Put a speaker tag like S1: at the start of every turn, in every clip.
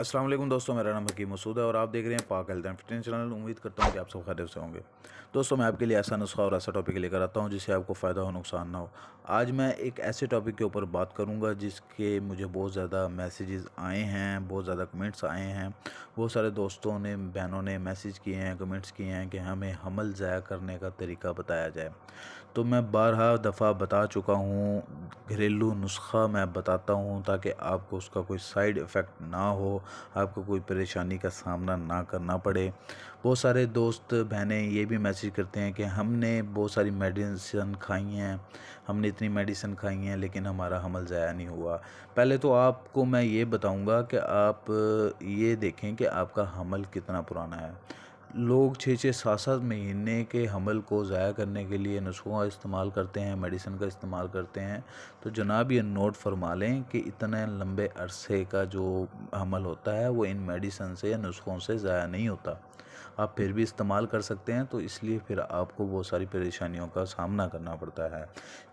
S1: अस्सलाम वालेकुम दोस्तों, मेरा नाम हकीम मसूद है और आप देख रहे हैं पाक हेल्थ एंड फिटनेस चैनल। उम्मीद करता हूं कि आप सब खैरियत से होंगे। दोस्तों, मैं आपके लिए ऐसा नुस्खा और ऐसा टॉपिक लेकर आता हूं जिससे आपको फ़ायदा हो, नुकसान ना हो। आज मैं एक ऐसे टॉपिक के ऊपर बात करूंगा जिसके मुझे बहुत ज़्यादा मैसेजेस आए हैं, बहुत ज़्यादा कमेंट्स आए हैं। बहुत सारे दोस्तों ने, बहनों ने मैसेज किए हैं, कमेंट्स किए हैं कि हमें हमल ज़ाया करने का तरीका बताया जाए। तो मैं बारहा दफ़ा बता चुका हूँ, घरेलू नुस्खा मैं बताता हूँ ताकि आपको उसका कोई साइड इफ़ेक्ट ना हो, आपको कोई परेशानी का सामना ना करना पड़े। बहुत सारे दोस्त बहनें ये भी मैसेज करते हैं कि हमने बहुत सारी मेडिसिन खाई हैं, हमने इतनी मेडिसिन खाई हैं लेकिन हमारा हमल ज़ाया नहीं हुआ। पहले तो आपको मैं ये बताऊंगा कि आप ये देखें कि आपका हमल कितना पुराना है। लोग 6-6 7-7 महीने के हमल को ज़ाया करने के लिए नुस्ख़ों का इस्तेमाल करते हैं, मेडिसिन का इस्तेमाल करते हैं। तो जनाब ये नोट फरमा लें कि इतने लंबे अरसे का जो हमल होता है वो इन मेडिसिन से या नुस्ख़ों से ज़ाया नहीं होता। आप फिर भी इस्तेमाल कर सकते हैं, तो इसलिए फिर आपको बहुत सारी परेशानियों का सामना करना पड़ता है।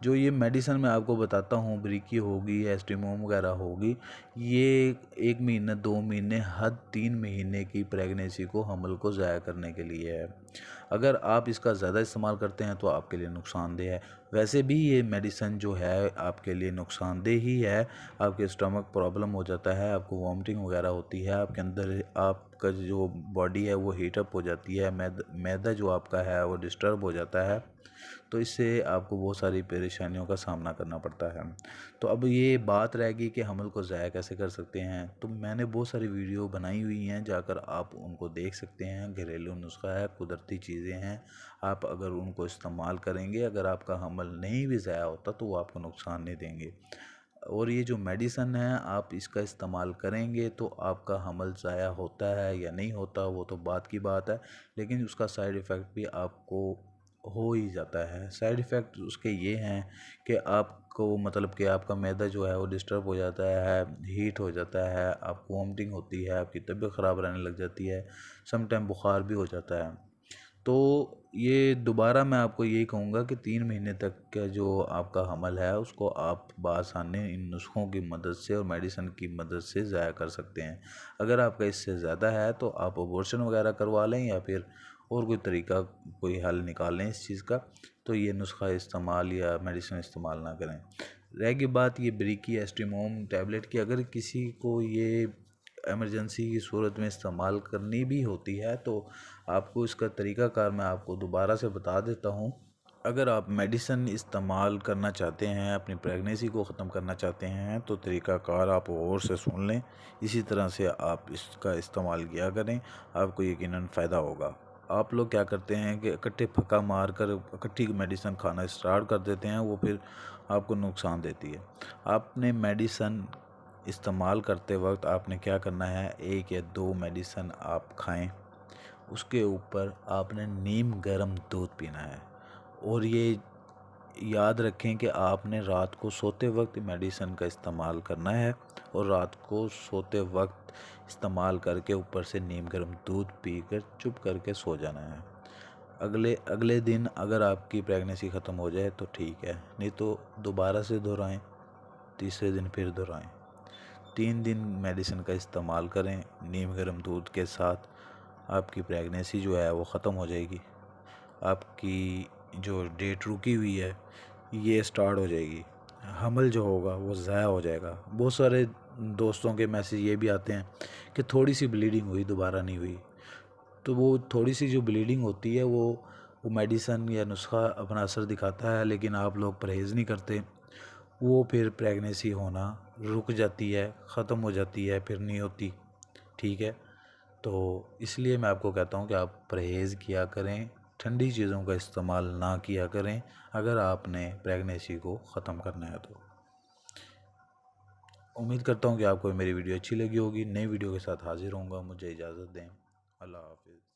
S1: जो ये मेडिसिन मैं आपको बताता हूँ, ब्रीकी होगी, एस्टिमोम वगैरह होगी, ये 1 महीने, 2 महीने, हद 3 महीने की प्रेगनेंसी को, हमल को ज़ाया करने के लिए है। अगर आप इसका ज़्यादा इस्तेमाल करते हैं तो आपके लिए नुकसानदेह है। वैसे भी ये मेडिसिन जो है आपके लिए नुकसानदेह ही है। आपके स्टमक प्रॉब्लम हो जाता है, आपको वॉमिटिंग वगैरह होती है, आपके अंदर आपका जो बॉडी है वो हीटअप हो जाती है, मैदा जो आपका है वो डिस्टर्ब हो जाता है। तो इससे आपको बहुत सारी परेशानियों का सामना करना पड़ता है। तो अब ये बात रहेगी कि हमल को ज़ाया कैसे कर सकते हैं। तो मैंने बहुत सारी वीडियो बनाई हुई हैं, जाकर आप उनको देख सकते हैं। घरेलू नुस्खा है, कुदरती चीज़ें हैं, आप अगर उनको इस्तेमाल करेंगे, अगर आपका हमल नहीं भी ज़ाया होता तो वो आपको नुकसान नहीं देंगे। और ये जो मेडिसन है, आप इसका इस्तेमाल करेंगे तो आपका हमल ज़ाया होता है या नहीं होता वो तो बात की बात है, लेकिन उसका साइड इफ़ेक्ट भी आपको हो ही जाता है। साइड इफ़ेक्ट उसके ये हैं कि आपको, मतलब कि आपका मैदा जो है वो डिस्टर्ब हो जाता है, हीट हो जाता है, आपको वॉमिटिंग होती है, आपकी तबीयत ख़राब रहने लग जाती है, सम टाइम बुखार भी हो जाता है। तो ये दोबारा मैं आपको यही कहूँगा कि 3 महीने तक का जो आपका हमल है उसको आप बआसानी इन नुस्ख़ों की मदद से और मेडिसिन की मदद से ज़ाया कर सकते हैं। अगर आपका इससे ज़्यादा है तो आप अबॉर्शन वगैरह करवा लें या फिर और कोई तरीका, कोई हल निकाल लें इस चीज़ का। तो ये नुस्खा इस्तेमाल या मेडिसिन इस्तेमाल ना करें। रहेगी बात ये ब्रीकी एस्टिमोम टैबलेट की, अगर किसी को ये इमरजेंसी की सूरत में इस्तेमाल करनी भी होती है तो आपको इसका तरीक़ाकार मैं आपको दोबारा से बता देता हूँ। अगर आप मेडिसिन इस्तेमाल करना चाहते हैं, अपनी प्रेगनेंसी को ख़त्म करना चाहते हैं, तो तरीक़ाकार आप और से सुन लें, इसी तरह से आप इसका इस्तेमाल किया करें, आपको यकीनन फ़ायदा होगा। आप लोग क्या करते हैं कि इकट्ठे फक्का मार कर इकट्ठी मेडिसिन खाना स्टार्ट कर देते हैं, वो फिर आपको नुकसान देती है। आपने मेडिसिन इस्तेमाल करते वक्त आपने क्या करना है, 1 या 2 मेडिसिन आप खाएं, उसके ऊपर आपने नीम गर्म दूध पीना है। और ये याद रखें कि आपने रात को सोते वक्त मेडिसिन का इस्तेमाल करना है और रात को सोते वक्त इस्तेमाल करके ऊपर से नीम गर्म दूध पीकर चुप करके सो जाना है। अगले दिन अगर आपकी प्रेगनेंसी ख़त्म हो जाए तो ठीक है, नहीं तो दोबारा से दोहराएं, तीसरे दिन फिर दोहराएं। 3 दिन मेडिसिन का इस्तेमाल करें नीम गर्म दूध के साथ, आपकी प्रेगनेंसी जो है वो ख़त्म हो जाएगी। आपकी जो डेट रुकी हुई है ये स्टार्ट हो जाएगी, हमल जो होगा वो ज़ाया हो जाएगा। बहुत सारे दोस्तों के मैसेज ये भी आते हैं कि थोड़ी सी ब्लीडिंग हुई, दोबारा नहीं हुई। तो वो थोड़ी सी जो ब्लीडिंग होती है वो मेडिसिन या नुस्खा अपना असर दिखाता है, लेकिन आप लोग परहेज़ नहीं करते, वो फिर प्रेगनेंसी होना रुक जाती है, ख़त्म हो जाती है, फिर नहीं होती। ठीक है, तो इसलिए मैं आपको कहता हूँ कि आप परहेज़ किया करें, ठंडी चीज़ों का इस्तेमाल ना किया करें अगर आपने प्रेगनेंसी को ख़त्म करना है तो। उम्मीद करता हूँ कि आपको मेरी वीडियो अच्छी लगी होगी। नई वीडियो के साथ हाज़िर होऊंगा। मुझे इजाज़त दें। अल्लाह हाफ़िज़।